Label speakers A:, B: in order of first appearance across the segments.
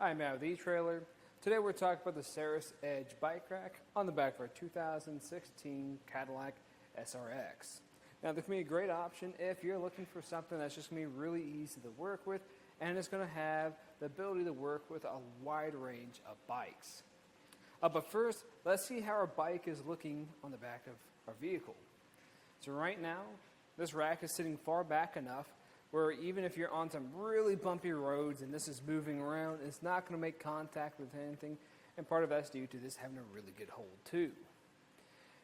A: I'm Matt with eTrailer. Today we're talking about the Saris Edge Bike Rack on the back of our 2016 Cadillac SRX. Now this can be a great option if you're looking for something that's just going to be really easy to work with and it's going to have the ability to work with a wide range of bikes. But first, let's see how our bike is looking on the back of our vehicle. So right now, this rack is sitting far back enough where even if you're on some really bumpy roads and this is moving around, it's not going to make contact with anything, and part of that's due to this having a really good hold too.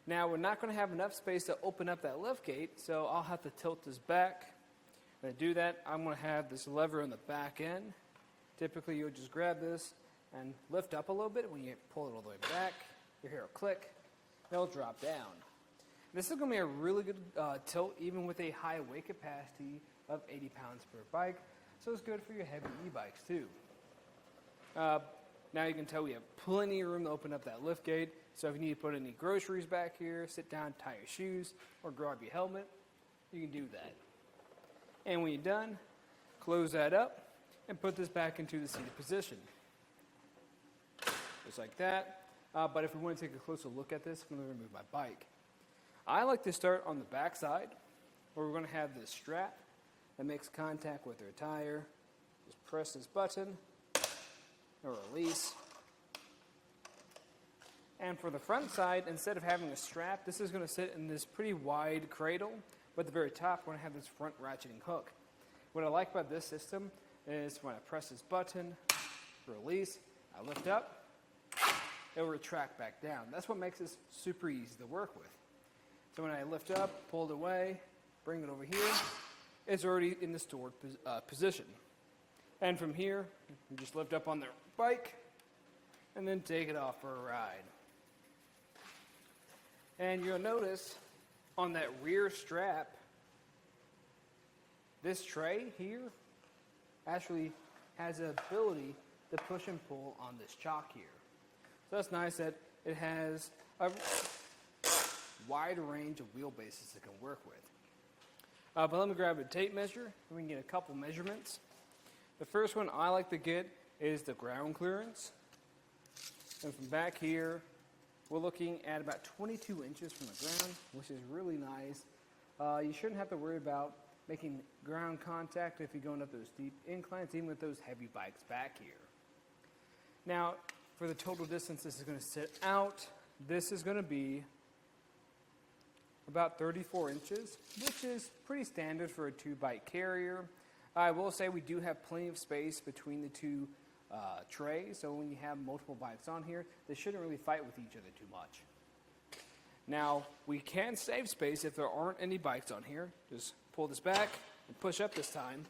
A: Now we're not going to have enough space to open up that lift gate, so I'll have to tilt this back. When I do that, I'm going to have this lever on the back end. Typically you'll just grab this and lift up a little bit. When you pull it all the way back, you'll hear a click, and it'll drop down. This is going to be a really good tilt even with a high weight capacity of 80 pounds per bike, so it's good for your heavy e-bikes too. Now you can tell we have plenty of room to open up that lift gate, so if you need to put any groceries back here, sit down, tie your shoes, or grab your helmet, you can do that. And when you're done, close that up and put this back into the seated position. Just like that. But if we want to take a closer look at this, I'm going to remove my bike. I like to start on the back side, where we're going to have this strap that makes contact with our tire. Just press this button or release. And for the front side, instead of having a strap, this is going to sit in this pretty wide cradle, but at the very top we're going to have this front ratcheting hook. What I like about this system is when I press this button, release, I lift up, it will retract back down. That's what makes this super easy to work with. So when I lift up, pull it away, bring it over here, it's already in the stored position. And from here, you just lift up on the bike and then take it off for a ride. And you'll notice on that rear strap, this tray here actually has the ability to push and pull on this chock here. So that's nice that it has a wide range of wheelbases it can work with. But let me grab a tape measure and we can get a couple measurements. The first one I like to get is the ground clearance. And from back here, we're looking at about 22 inches from the ground, which is really nice. You shouldn't have to worry about making ground contact if you're going up those steep inclines, even with those heavy bikes back here. Now, for the total distance this is going to sit out, this is going to be about 34 inches, which is pretty standard for a 2-bike carrier. I will say we do have plenty of space between the two trays, so when you have multiple bikes on here, they shouldn't really fight with each other too much. Now, we can save space if there aren't any bikes on here. Just pull this back and push up this time.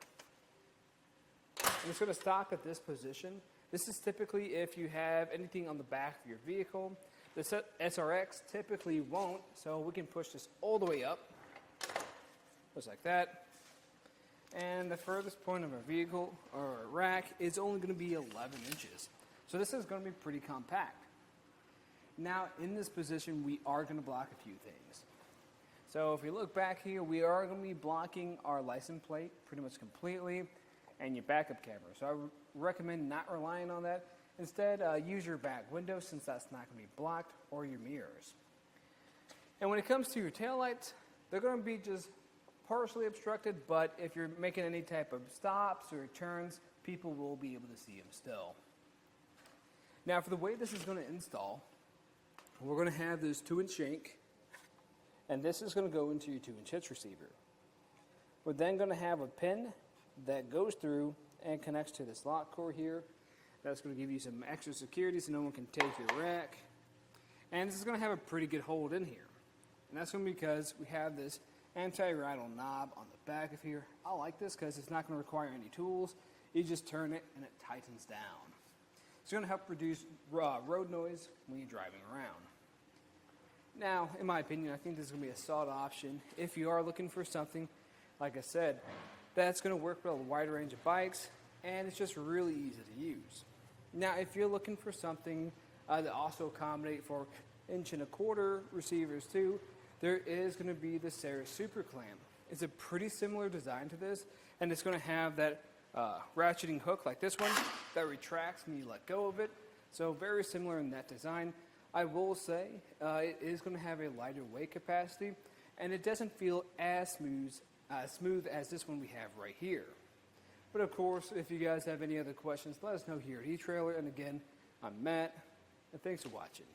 A: And it's going to stop at this position. This is typically if you have anything on the back of your vehicle. The SRX typically won't, so we can push this all the way up, just like that. And the furthest point of our vehicle or our rack is only going to be 11 inches. So this is going to be pretty compact. Now in this position we are going to block a few things. So if you look back here, we are going to be blocking our license plate pretty much completely and your backup camera. So I would recommend not relying on that. Instead, use your back window since that's not going to be blocked, or your mirrors. And when it comes to your taillights, they're going to be just partially obstructed, but if you're making any type of stops or turns, people will be able to see them still. Now for the way this is going to install, we're going to have this 2-inch shank, and this is going to go into your 2-inch hitch receiver. We're then going to have a pin that goes through and connects to this lock core here. That's going to give you some extra security so no one can take your rack. And this is going to have a pretty good hold in here. And that's going to be because we have this anti-rattle knob on the back of here. I like this because it's not going to require any tools. You just turn it and it tightens down. It's going to help reduce road noise when you're driving around. Now, in my opinion, I think this is going to be a solid option if you are looking for something, like I said, that's going to work with a wide range of bikes, and it's just really easy to use. Now, if you're looking for something that also accommodate for 1.25" receivers too, there is going to be the Saris Super Clamp. It's a pretty similar design to this, and it's going to have that ratcheting hook like this one that retracts when you let go of it. So very similar in that design. I will say it is going to have a lighter weight capacity, and it doesn't feel as smooth as this one we have right here. But of course, if you guys have any other questions, let us know here at eTrailer. And again, I'm Matt, and thanks for watching.